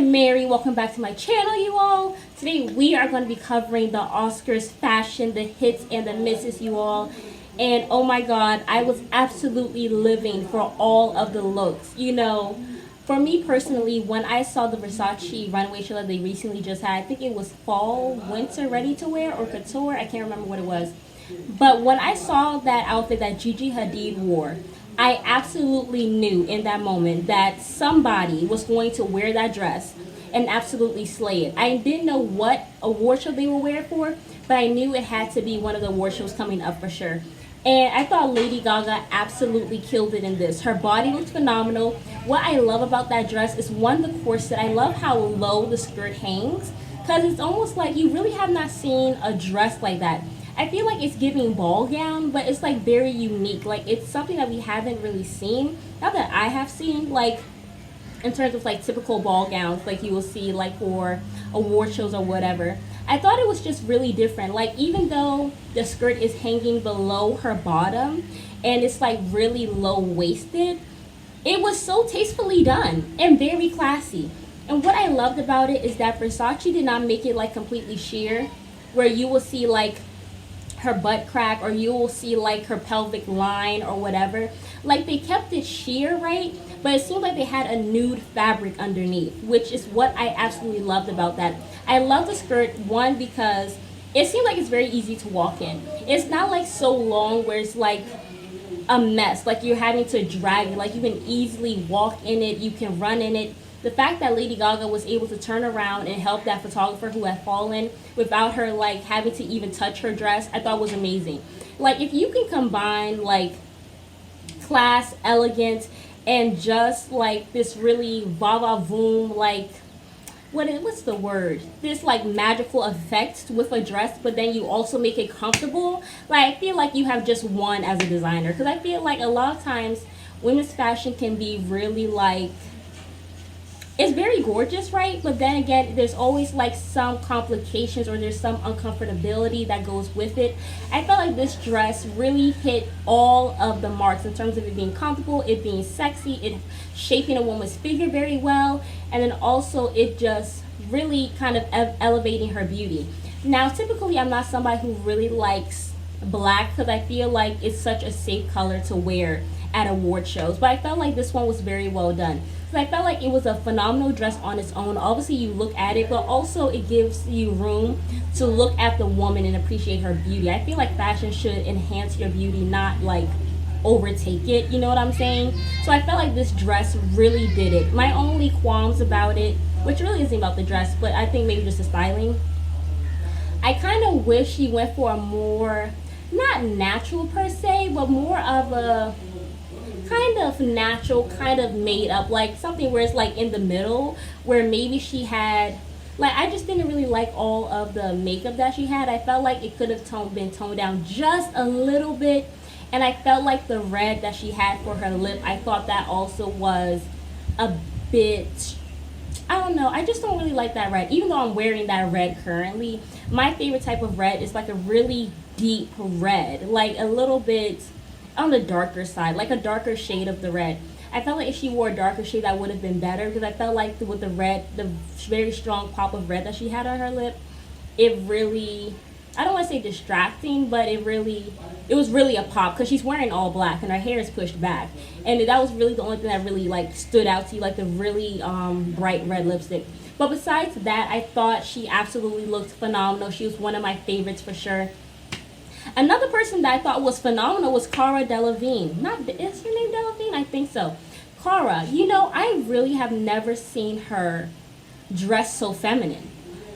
Mary. Welcome back to my channel, you all. Today we are going to be covering the Oscars fashion, the hits and the misses, you all. And oh my god, I was absolutely living for all of the looks. You know, for me personally, when I saw the Versace runway show that they recently just had, I think it was fall, winter ready to wear or couture, I can't remember what it was. But when I saw that outfit that Gigi Hadid wore, I absolutely knew in that moment that somebody was going to wear that dress and absolutely slay it. I didn't know what award show they were wearing for, but I knew it had to be one of the award shows coming up for sure. And I thought Lady Gaga absolutely killed it in this. Her body looked phenomenal. What I love about that dress is one, the corset. I love how low the skirt hangs because it's almost like you really have not seen a dress like that. I feel like it's giving ball gown, but it's like very unique. Like it's something that we haven't really seen. Not that I have seen, like in terms of like typical ball gowns, like you will see like for award shows or whatever. I thought it was just really different. Like even though the skirt is hanging below her bottom and it's like really low waisted, it was so tastefully done and very classy. And what I loved about it is that Versace did not make it like completely sheer, where you will see like her butt crack or you will see like her pelvic line or whatever. Like they kept it sheer, right? But it seemed like they had a nude fabric underneath, which is what I absolutely loved about that. I love the skirt, one, because it seemed like it's very easy to walk in. It's not like so long where it's like a mess, like you're having to drag it. Like you can easily walk in it, you can run in it. The fact that Lady Gaga was able to turn around and help that photographer who had fallen without her like having to even touch her dress, I thought was amazing. Like if you can combine like class, elegance, and just like this really va-va-voom, like what's the word? This like magical effect with a dress, but then you also make it comfortable. Like I feel like you have just won as a designer, because I feel like a lot of times women's fashion can be really like, it's very gorgeous, right? But then again, there's always like some complications or there's some uncomfortability that goes with it. I felt like this dress really hit all of the marks in terms of it being comfortable, it being sexy, it shaping a woman's figure very well, and then also it just really kind of elevating her beauty. Now, typically I'm not somebody who really likes black because I feel like it's such a safe color to wear at award shows, but I felt like this one was very well done. So I felt like it was a phenomenal dress on its own. Obviously you look at it, but also it gives you room to look at the woman and appreciate her beauty. I feel like fashion should enhance your beauty, not like overtake it, you know what I'm saying? So I felt like this dress really did it. My only qualms about it, which really isn't about the dress, but I think maybe just the styling, I kind of wish she went for a more, not natural per se, but more of a kind of natural, kind of made up, like something where it's like in the middle, where maybe she had, like, I just didn't really like all of the makeup that she had. I felt like it could have been toned down just a little bit, and I felt like the red that she had for her lip, I thought that also was a bit, I don't know, I just don't really like that red. Even though I'm wearing that red currently, my favorite type of red is like a really deep red, like a little bit on the darker side, like a darker shade of the red. I felt like if she wore a darker shade, that would have been better, because I felt like with the red, the very strong pop of red that she had on her lip, it really, I don't want to say distracting, but it was really a pop, because she's wearing all black and her hair is pushed back, and that was really the only thing that really like stood out to you, like the really bright red lipstick. But besides that, I thought she absolutely looked phenomenal. She was one of my favorites for sure. Another person that I thought was phenomenal was Cara Delevingne. Is her name Delevingne? I think so. Cara, you know, I really have never seen her dress so feminine.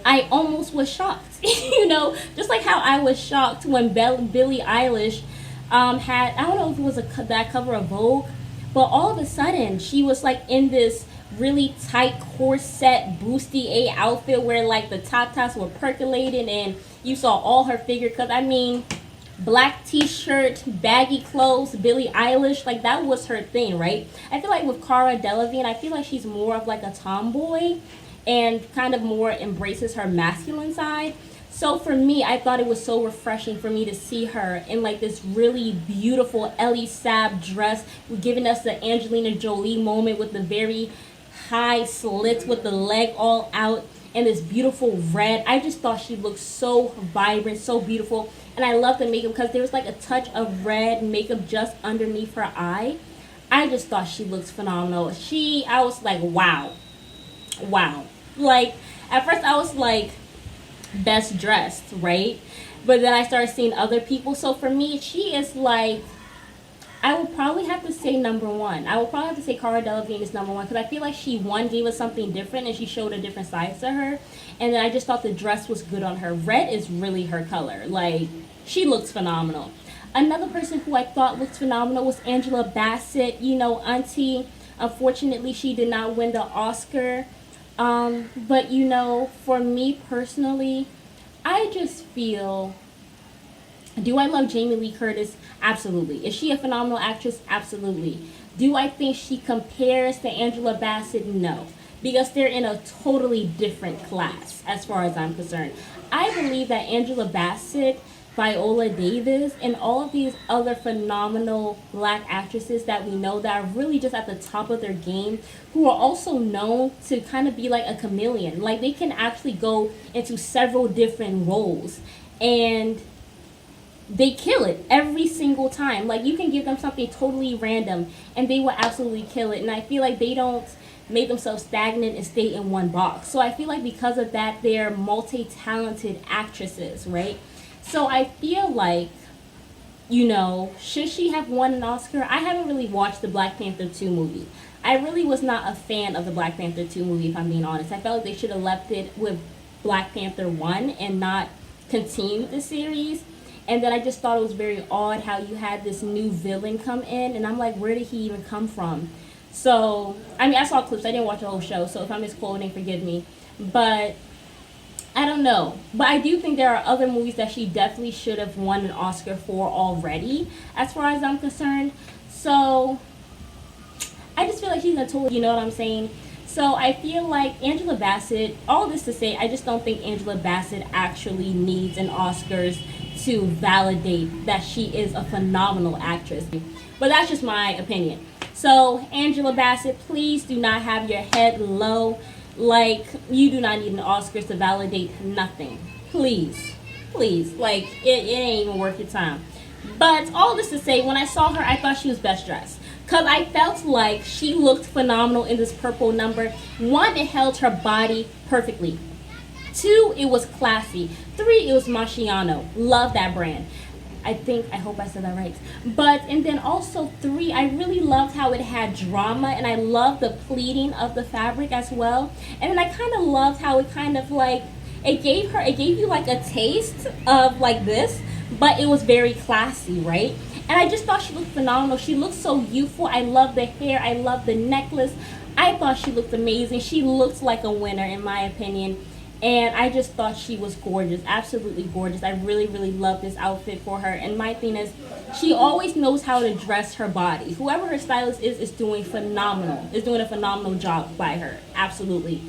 I almost was shocked. You know, just like how I was shocked when Billie Eilish had, I don't know if it was that cover of Vogue, but all of a sudden she was like in this really tight corset bustier outfit where like the tatas were percolating and you saw all her figure. Because I mean, black t-shirt, baggy clothes, Billie Eilish, like that was her thing, right? I feel like with Cara Delevingne, I feel like she's more of like a tomboy and kind of more embraces her masculine side. So for me, I thought it was so refreshing for me to see her in like this really beautiful Ellie Saab dress, giving us the Angelina Jolie moment with the very high slits with the leg all out and this beautiful red. I just thought she looked so vibrant, so beautiful. And I love the makeup because there was like a touch of red makeup just underneath her eye. I just thought she looked phenomenal. I was like, wow. Wow. Like, at first I was like, best dressed, right? But then I started seeing other people. So for me, she is like, I would probably have to say number one. I would probably have to say Cara Delevingne is number one because I feel like she, one, gave us something different and she showed a different side to her. And then I just thought the dress was good on her. Red is really her color. Like, she looks phenomenal. Another person who I thought looked phenomenal was Angela Bassett. You know, Auntie, unfortunately, she did not win the Oscar. But, you know, for me personally, I just feel... Do I love Jamie Lee Curtis? Absolutely. Is she a phenomenal actress? Absolutely. Do I think she compares to Angela Bassett? No. Because they're in a totally different class as far as I'm concerned. I believe that Angela Bassett, Viola Davis, and all of these other phenomenal black actresses that we know that are really just at the top of their game, who are also known to kind of be like a chameleon. Like, they can actually go into several different roles. And they kill it every single time. Like, you can give them something totally random and they will absolutely kill it. And I feel like they don't make themselves stagnant and stay in one box. So I feel like because of that, they're multi-talented actresses, right? So I feel like, you know, should she have won an Oscar? I haven't really watched the Black Panther 2 movie. I really was not a fan of the Black Panther 2 movie, if I'm being honest. I felt like they should have left it with Black Panther 1 and not continued the series. And then I just thought it was very odd how you had this new villain come in. And I'm like, where did he even come from? So, I mean, I saw clips. I didn't watch the whole show. So if I'm misquoting, forgive me. But I don't know. But I do think there are other movies that she definitely should have won an Oscar for already, as far as I'm concerned. So I just feel like she's a total, you know what I'm saying? So I feel like Angela Bassett, all this to say, I just don't think Angela Bassett actually needs an Oscars to validate that she is a phenomenal actress. But that's just my opinion. So Angela Bassett, please do not have your head low. Like, you do not need an Oscars to validate nothing. Please. Please. Like, it ain't even worth your time. But all this to say, when I saw her, I thought she was best dressed. Because I felt like she looked phenomenal in this purple number. One, it held her body perfectly. Two, it was classy. Three, it was Marciano. Love that brand. I hope I said that right. And then also three, I really loved how it had drama, and I loved the pleating of the fabric as well. And then I kind of loved how it kind of like, it gave you like a taste of like this, but it was very classy, right? And I just thought she looked phenomenal. She looked so youthful. I love the hair. I love the necklace. I thought she looked amazing. She looked like a winner in my opinion. And I just thought she was gorgeous, absolutely gorgeous. I really, really love this outfit for her. And my thing is, she always knows how to dress her body. Whoever her stylist is doing phenomenal. Is doing a phenomenal job by her, absolutely.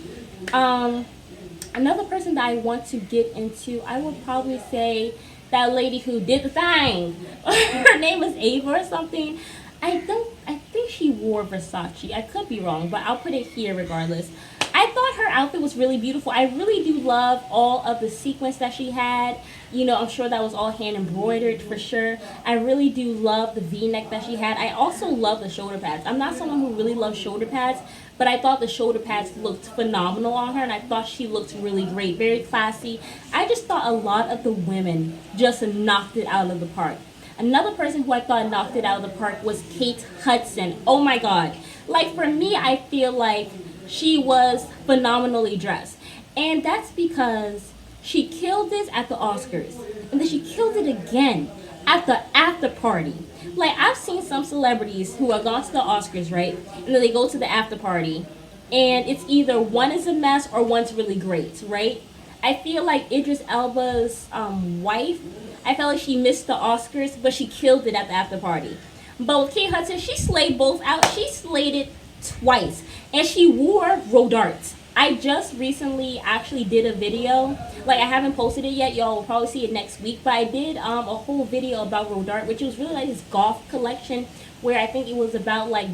Another person that I want to get into, I would probably say that lady who did the thing. Her name is Ava or something. I think she wore Versace. I could be wrong, but I'll put it here regardless. I thought her outfit was really beautiful. I really do love all of the sequins that she had. You know, I'm sure that was all hand embroidered for sure. I really do love the V-neck that she had. I also love the shoulder pads. I'm not someone who really loves shoulder pads, but I thought the shoulder pads looked phenomenal on her, and I thought she looked really great, very classy. I just thought a lot of the women just knocked it out of the park. Another person who I thought knocked it out of the park was Kate Hudson. Oh my God. Like, for me, I feel like she was phenomenally dressed. And that's because she killed this at the Oscars. And then she killed it again at the after party. Like, I've seen some celebrities who have gone to the Oscars, right? And then they go to the after party. And it's either one is a mess or one's really great, right? I feel like Idris Elba's wife, I felt like she missed the Oscars, but she killed it at the after party. But with Kate Hudson, she slayed both out. She slayed it twice. And she wore Rodart. I just recently actually did a video. Like, I haven't posted it yet. Y'all will probably see it next week. But I did a whole video about Rodart, which was really like this goth collection where I think it was about like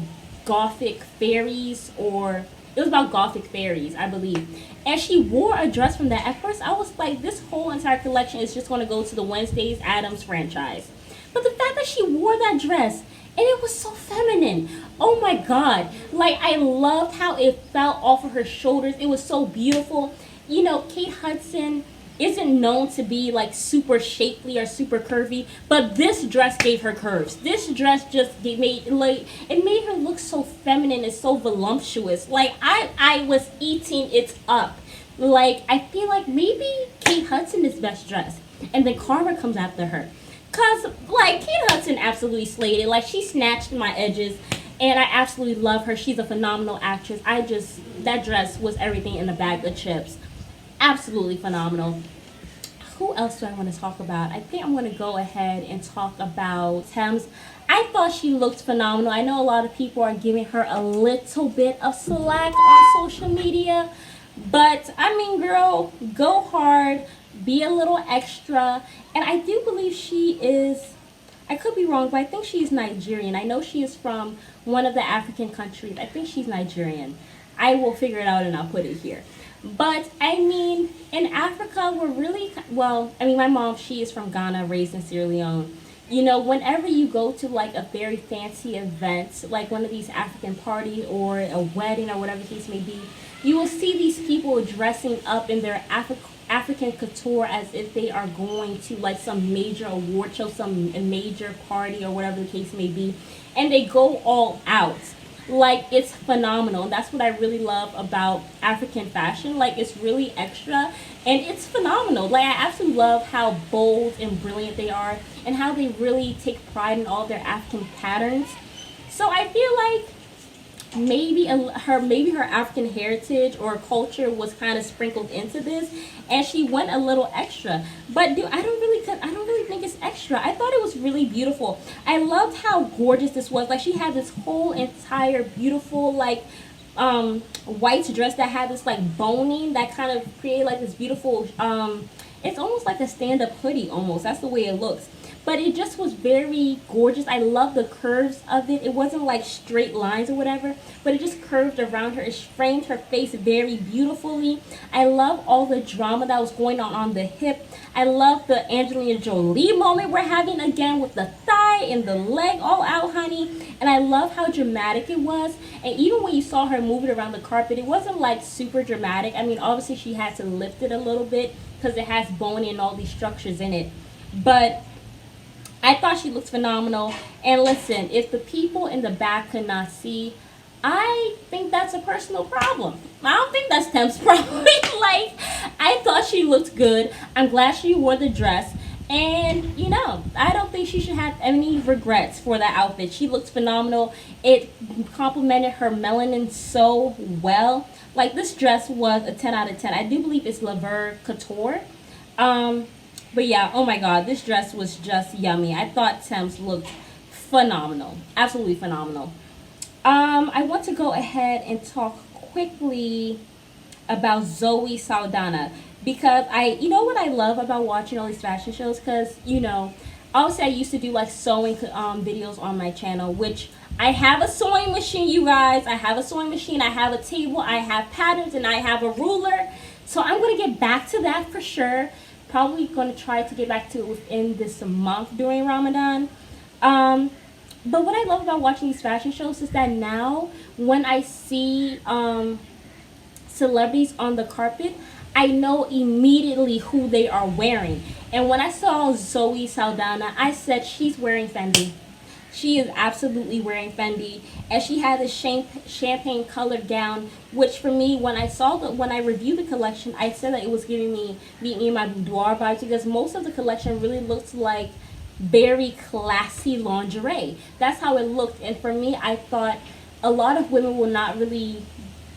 gothic fairies or It was about gothic fairies, I believe. And she wore a dress from that. At first, I was like, this whole entire collection is just going to go to the Wednesdays Addams franchise. But the fact that she wore that dress, and it was so feminine. Oh my God. Like, I loved how it fell off of her shoulders. It was so beautiful. You know, Kate Hudson isn't known to be like super shapely or super curvy, but this dress gave her curves. This dress just made her look so feminine and so voluptuous. Like, I was eating it up. Like, I feel like maybe Kate Hudson is best dressed, and then Carver comes after her. Cause like Kate Hudson absolutely slayed it. Like, she snatched my edges, and I absolutely love her. She's a phenomenal actress. That dress was everything in a bag of chips. Absolutely phenomenal. Who else do I want to talk about? I think I'm going to go ahead and talk about Thames. I thought she looked phenomenal. I know a lot of people are giving her a little bit of slack on social media, but I mean, girl, go hard, be a little extra. And I do believe she is, I could be wrong, but I think she's Nigerian. I know she is from one of the African countries. I think she's Nigerian. I will figure it out and I'll put it here. But I mean, in Africa, we're really, well, I mean, my mom, she is from Ghana, raised in Sierra Leone. You know, whenever you go to like a very fancy event, like one of these African parties or a wedding or whatever the case may be, you will see these people dressing up in their African couture as if they are going to like some major award show, some major party or whatever the case may be. And they go all out. Like, it's phenomenal. And that's what I really love about African fashion. Like, it's really extra and it's phenomenal. Like, I absolutely love how bold and brilliant they are and how they really take pride in all their African patterns. So I feel like maybe her African heritage or culture was kind of sprinkled into this, and she went a little extra. But I don't really think it's extra. I thought it was really beautiful. I loved how gorgeous this was. Like, she had this whole entire beautiful like white dress that had this like boning that kind of created like this beautiful it's almost like a stand-up hoodie almost. That's the way it looks. But it just was very gorgeous. I love the curves of it. It wasn't like straight lines or whatever, but it just curved around her. It framed her face very beautifully. I love all the drama that was going on the hip. I love the Angelina Jolie moment we're having again with the thigh and the leg all out, honey. And I love how dramatic it was. And even when you saw her move it around the carpet, it wasn't like super dramatic. I mean, obviously she had to lift it a little bit because it has bone and all these structures in it. But I thought she looked phenomenal. And listen, if the people in the back could not see, I think that's a personal problem. I don't think that's Tem's problem. Like, I thought she looked good. I'm glad she wore the dress. And, you know, I don't think she should have any regrets for that outfit. She looked phenomenal. It complemented her melanin so well. Like, this dress was a 10 out of 10. I do believe it's Lever Couture. But yeah, oh my God, this dress was just yummy. I thought Thames looked phenomenal. Absolutely phenomenal. I want to go ahead and talk quickly about Zoe Saldana, because you know what I love about watching all these fashion shows? Because, you know, obviously I used to do like sewing videos on my channel, which I have a sewing machine, you guys. I have a sewing machine, I have a table, I have patterns, and I have a ruler. So I'm going to get back to that for sure. Probably going to try to get back to it within this month during Ramadan. But what I love about watching these fashion shows is that now when I see celebrities on the carpet, I know immediately who they are wearing. And when I saw Zoe Saldana, I said she's wearing Fendi. She is absolutely wearing Fendi, and she had a champagne colored gown, which for me, when I reviewed the collection, I said that it was giving me me and my boudoir vibes, because most of the collection really looks like very classy lingerie. That's how it looked. And for me, I thought a lot of women will not really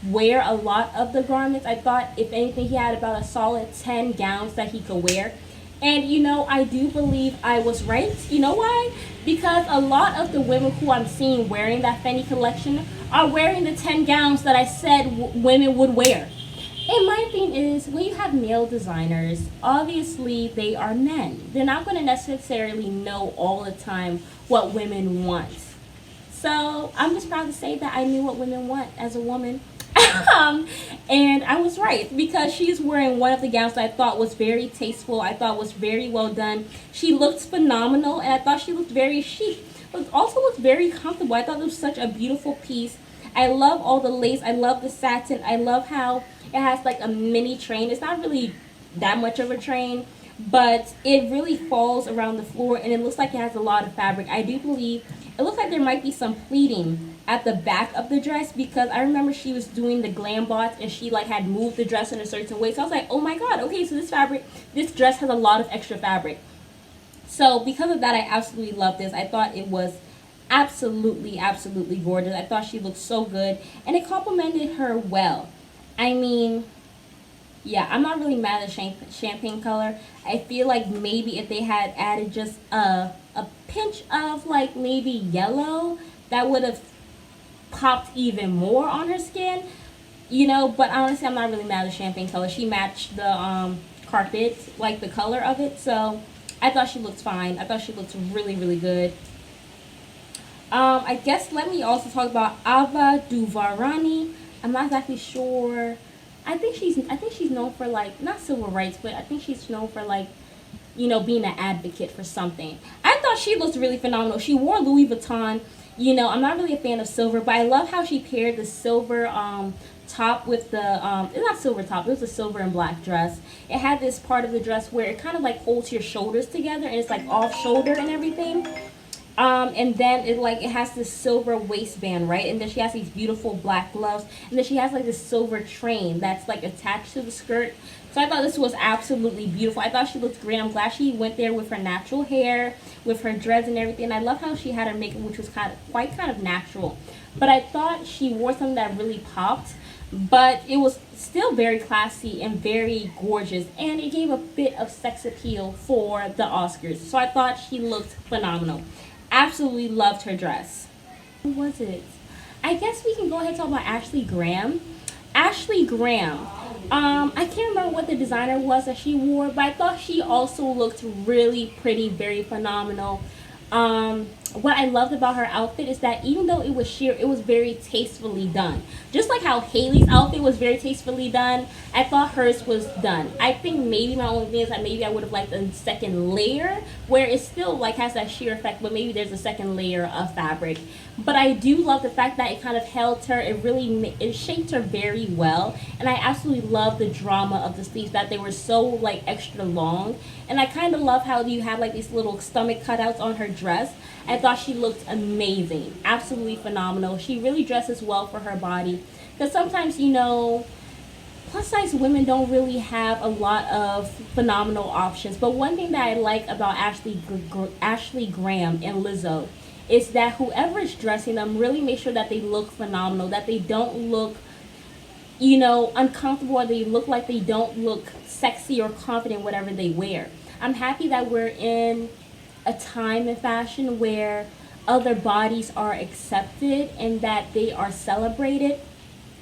wear a lot of the garments. I thought if anything, he had about a solid 10 gowns that he could wear. And, you know, I do believe I was right. You know why? Because a lot of the women who I'm seeing wearing that Fendi collection are wearing the 10 gowns that I said women would wear. And my thing is, when you have male designers, obviously they are men. They're not going to necessarily know all the time what women want. So I'm just proud to say that I knew what women want as a woman. And I was right, because she's wearing one of the gowns that I thought was very tasteful. I thought was very well done. She looked phenomenal, and I thought she looked very chic. But also looked very comfortable. I thought it was such a beautiful piece. I love all the lace. I love the satin. I love how it has like a mini train. It's not really that much of a train, but it really falls around the floor, and it looks like it has a lot of fabric. I do believe it looks like there might be some pleating at the back of the dress, because I remember she was doing the glam bots and she like had moved the dress in a certain way. So I was like, oh my god, okay, so this dress has a lot of extra fabric. So because of that, I absolutely love this. I thought it was absolutely, absolutely gorgeous. I thought she looked so good, and it complimented her well. I mean, yeah, I'm not really mad at champagne color. I feel like maybe if they had added just a pinch of like maybe yellow, that would have popped even more on her skin, you know. But honestly, I'm not really mad at champagne color. She matched the carpet, like the color of it, so I thought she looked fine. I thought she looked really, really good. I guess let me also talk about Ava Duvarani. I'm not exactly sure. I think she's known for like, not civil rights, but I think she's known for like, you know, being an advocate for something. I thought she looked really phenomenal. She wore Louis Vuitton. You know, I'm not really a fan of silver, but I love how she paired the silver top with the it's not silver top, it was a silver and black dress. It had this part of the dress where it kind of like holds your shoulders together, and it's like off shoulder and everything. And then it has this silver waistband, right? And then she has these beautiful black gloves, and then she has like this silver train that's like attached to the skirt. So I thought this was absolutely beautiful. I thought she looked great. I'm glad she went there with her natural hair, with her dreads and everything. I love how she had her makeup, which was quite natural. But I thought she wore something that really popped, but it was still very classy and very gorgeous, and it gave a bit of sex appeal for the Oscars. So I thought she looked phenomenal. Absolutely loved her dress. Who was it? I guess we can go ahead and talk about Ashley Graham. Ashley Graham. I can't remember what the designer was that she wore, but I thought she also looked really pretty, very phenomenal. What I loved about her outfit is that even though it was sheer, it was very tastefully done. Just like how Haley's outfit was very tastefully done, I thought hers was done. I think maybe my only thing is that maybe I would have liked a second layer where it still like has that sheer effect, but maybe there's a second layer of fabric. But I do love the fact that it kind of held her. It shaped her very well, and I absolutely love the drama of the sleeves, that they were so like extra long. And I kind of love how you have like these little stomach cutouts on her dress. I thought she looked amazing, absolutely phenomenal. She really dresses well for her body, because sometimes, you know, plus size women don't really have a lot of phenomenal options. But one thing that I like about Ashley Graham and Lizzo is that whoever is dressing them really make sure that they look phenomenal, that they don't look, you know, uncomfortable, or they look like they don't look sexy or confident whatever they wear. I'm happy that we're in a time in fashion where other bodies are accepted and that they are celebrated,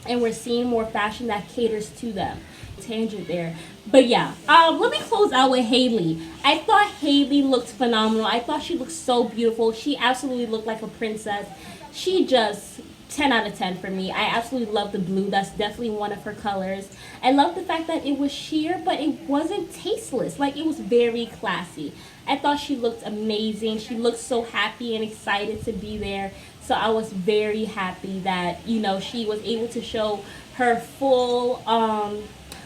and we're seeing more fashion that caters to them. Tangent there, but yeah, let me close out with Haley. I thought Haley looked phenomenal. I thought she looked so beautiful. She absolutely looked like a princess. She just 10 out of 10 for me. I absolutely love the blue. That's definitely one of her colors. I love the fact that it was sheer, but it wasn't tasteless. Like, it was very classy. I thought she looked amazing. She looked so happy and excited to be there. So I was very happy that, you know, she was able to show her full,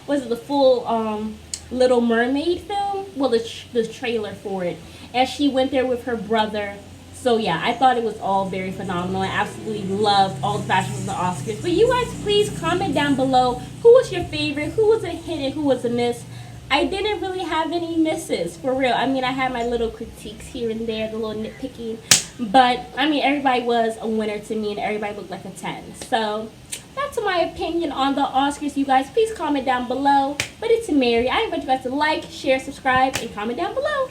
the full Little Mermaid film? Well, the trailer for it. And she went there with her brother. So yeah, I thought it was all very phenomenal. I absolutely loved all the fashions of the Oscars. But you guys, please comment down below who was your favorite, who was a hit, and who was a miss. I didn't really have any misses, for real. I mean, I had my little critiques here and there, the little nitpicking. But, I mean, everybody was a winner to me, and everybody looked like a 10. So, that's my opinion on the Oscars, you guys. Please comment down below. But it's Mary. I invite you guys to like, share, subscribe, and comment down below.